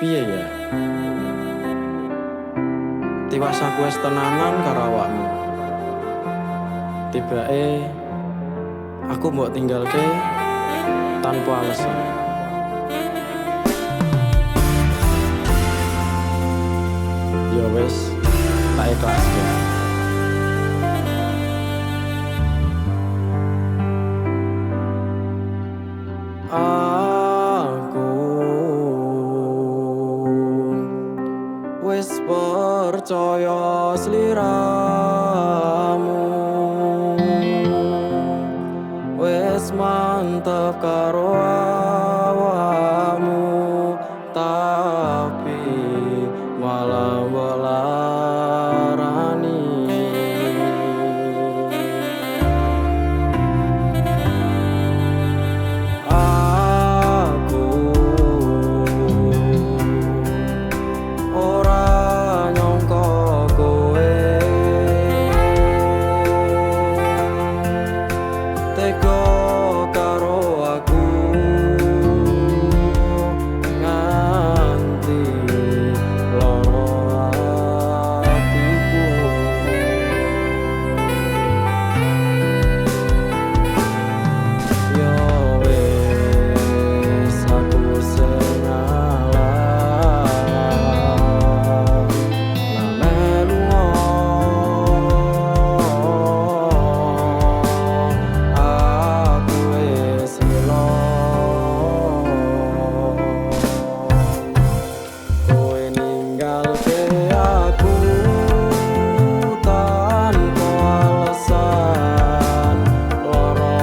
Piye ya? Tiwas aku wis tenanan karo awakmu. Tibake aku mbok tinggalke tanpa alasan. Ya wis, tak ikhlaske. Aku wis percaya sliramu, wis mantep karo awakmu, tapi malah melarani. Aku ora nyangka kowe tega karo aku nganti lara atiku. Ya wis aku sengalah lan aku wis lilo. Kowe ninggalke aku tanpa alasan, lara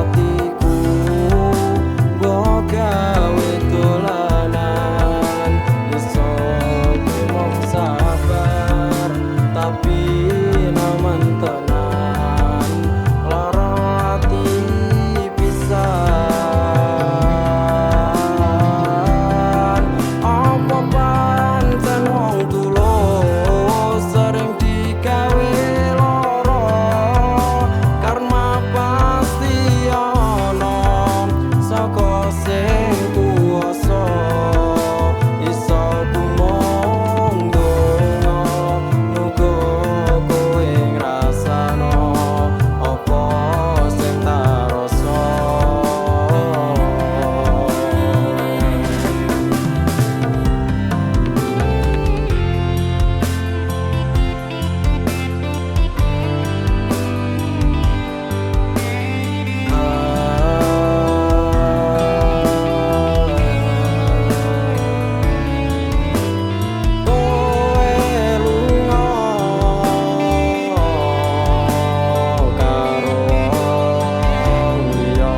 atiku mbok gawe dolanan. Iso mung sabar tapi naman tenan, lara ati pisan. Apa pancen wong tulus sering digawe lara, karma pasti ana saka sing kuwasa. Iso ku mung ndonga muga kowe ngrasakno apa sing tak rasa. Kowe lunga karo wong liya,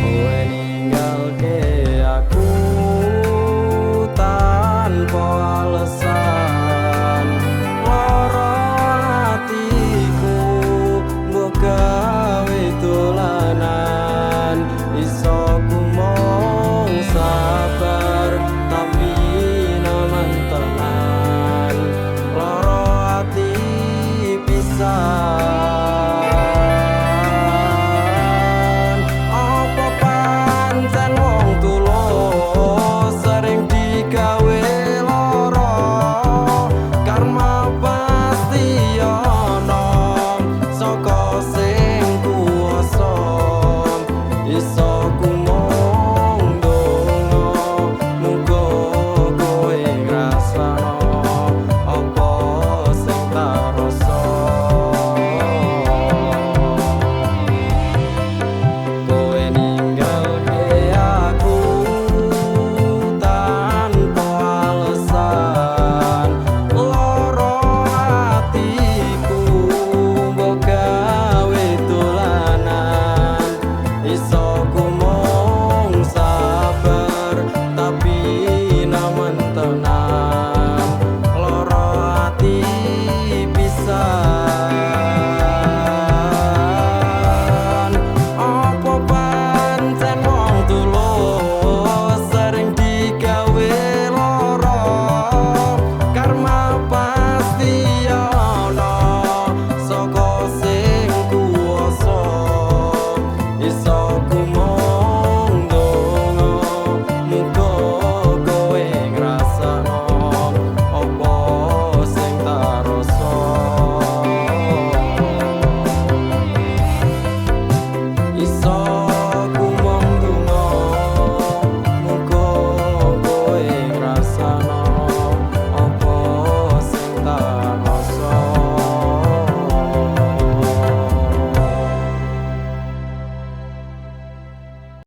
kowe ninggalke aku tanpa alasan, lara atiku mbok gawe dolanan. Iso ku mung sabar tapi naman tenan, lara ati pisan.